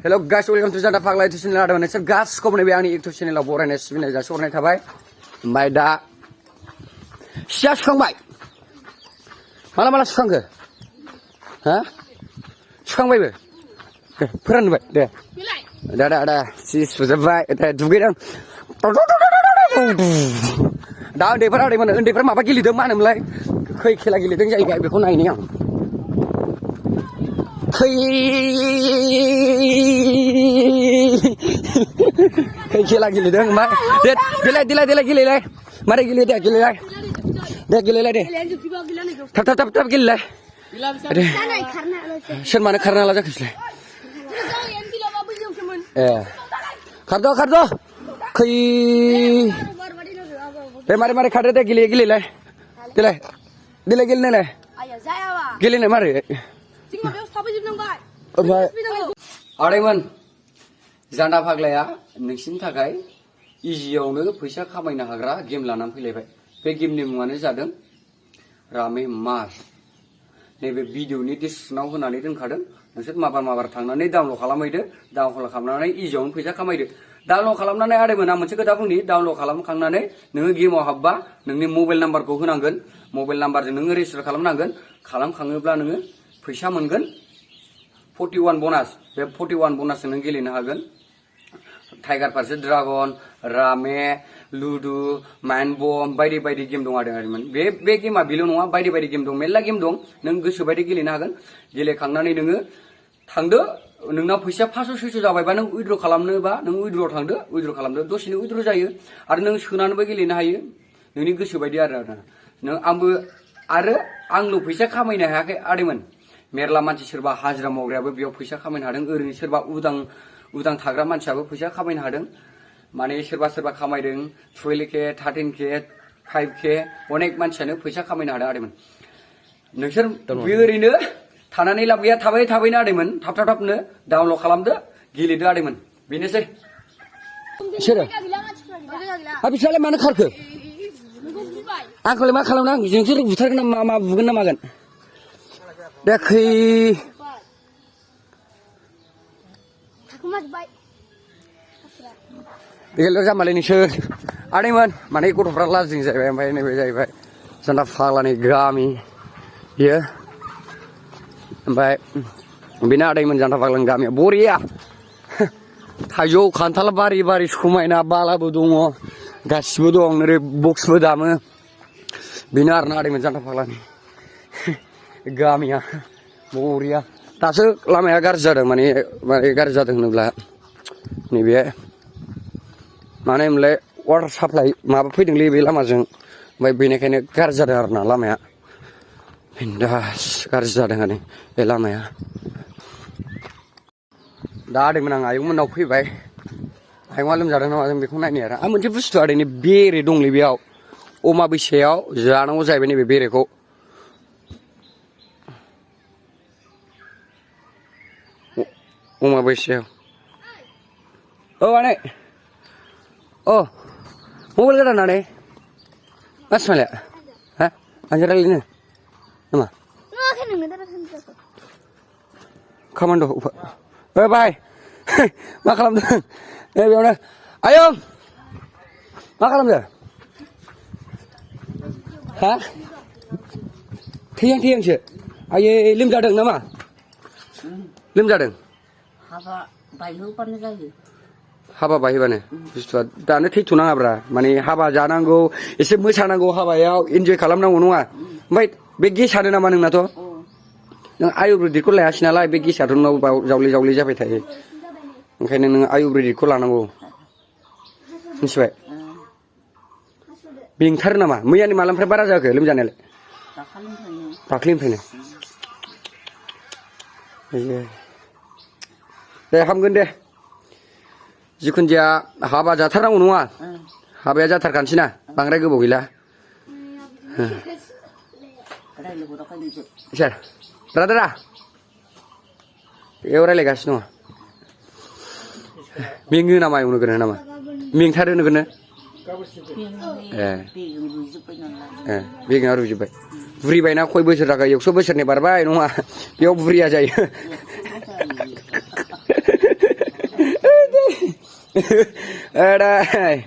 Hello guys, welcome to Janda Faglai to channel ada nesa gas ko bani ani itu channel laboran es bini jas ornai thabai mai da sias khang bai mala sukang ke ha sukang bai be peran bai de ada si sujabai ada dugi dang da de para de mana de para mapa gili dong mana mulai khoi khela gili dong jai gai be ko nai ni ang Kecil lagi le dong, mak. Dia gile le. Mari gile dia gile le. Dia gile le deh. Tap gile le. Sen mana karena lah jakis le. Kardo. Kei. Mari kardo dia gile le. Gile le. Gile le mari. Ademan Janda Faglaya नोंसिनि थाखाय इजियावनो फैसा खामायनो हाग्रा game लानानै फैलायबाय बे गेमनि मुङानो जादों रामे मार नैबे भिडिअनि डिसक्रिपसनाव होनानै दोनखादों नोंसोर माबार थांनानै डाउनलड खालामहैदो डाउनलड खालामनानै इजियावनो फैसा खामायदो डाउनलड खालामनानै आदैमोना मोनसे खोथा बुंनि डाउनलड खालामखांनानै नोङो गेमाव हाबबा नोंनि मबाइल नाम्बारखौ होनांगोन मबाइल नाम्बारजों नोङो रेजिस्टार खालामनांगोन खालामखाङोब्ला नोङो फैसा मोनगोन 41 बोनास बे 41 बोनास नों गेलेनो हागोन टाइगार फारसे ड्रागन रामे लुडु माइन बम बायदि गेम दं आरोमोन बे गेमा बेल' नङा बायदि गेम दं मेल्ला गेम दं नों गोसो बायदि गेलेनो हागोन गेलेखांनानै नोङो थांदो नोंना फैसा 500-600 जाबायबा नों उइथड्र खालामनोबा नों उइथड्र खालामदो दसेनो उइथड्र जायो आरो नों सोनानैबो गेलेनो हायो नोंनि गोसो बायदि आरो नों आंल' फैसा खामायनो हायाखै आदैमोन मेरला मानसि सोरबा हाजिरा मावग्रायाबो बेयाव फैसा खामायनो हादों ओरैनो सोरबा उदां थाग्रा मानसियाबो फैसा खामायनो हादों माने सोरबा खामायदों 12K 13K 5K अनेक मानसियानो फैसा खामायनो हादों आदैमोन नोंसोर ओरैनो थानानै लाब गैया थाबैनो आदैमोन थाबनो डाउनलड खालामदो गेलेदो आदैमोन बेनोसै सोर बिसोरलाय मानो खारखो आंखौलाय मा खालामनांगौ नोंसोर बुथारगोन ना मा बुगोन ना मागोन Dekhi. Dikit aja malah ini sih. Ademan, mana ikut perlas sih saya, ini saya, Janda Faglai Gami, ya. Sampai, bina ademan Janda Faglai Gami, Boria. Tajo kantal bari sumaina bala budungo, gas budong nere box budame. Binar na ademan Janda Faglai Gamia, Boria. Daso lamanya garis jadah, mana garis jadah nubla, nih biar. Mana mulai water supply, maba feeding lebih lama jeng, baik bini kene garis jadah arna lamanya. Pindah garis jadah kan nih, lamanya. Dah ada menang ayung menaupi baik. Ayung malam jadah nama jeng bikun naik ni ara. Amun jepus tu ada ni beri dong lebih au. Oma bisau, jangan usai bini beri ko. Uma besok. Oh ane. Oh, mobil kita nane. Mas mana? Hah? Anjir lagi ni. Nama? Komando. Bye. Makalam tu. Biar Ayom. Makalam tu. Hah? Tiang je. Ayah lim jadeng nama. Lim jadeng. Haba bayi bane, justru dana thik tunang abra, mani haba jananggo, isi musananggo haba yau enjoy kalam nang ununga, baik begi sana nama neng nato, neng ayu berdiri kau leh asina lah begi satu nang jauh japai thai, mungkin neng ayu berdiri kau lananggo, nisbay, bingkar nama, muya ni malam prepara jaga, lem janele, taklim thene, deh hamgun deh. Jikun dia haba jatar nang ununga, haba jatar kan sih na, bangrai gue bogila. Sir, brother, ya orang legas no. Minggu nama yang unugan nama, minggu hari unugan. Minggu hari ujubai. Free by na koi besar raga, yuk so besar ni barbai nunga, yuk free aja ya. Đây.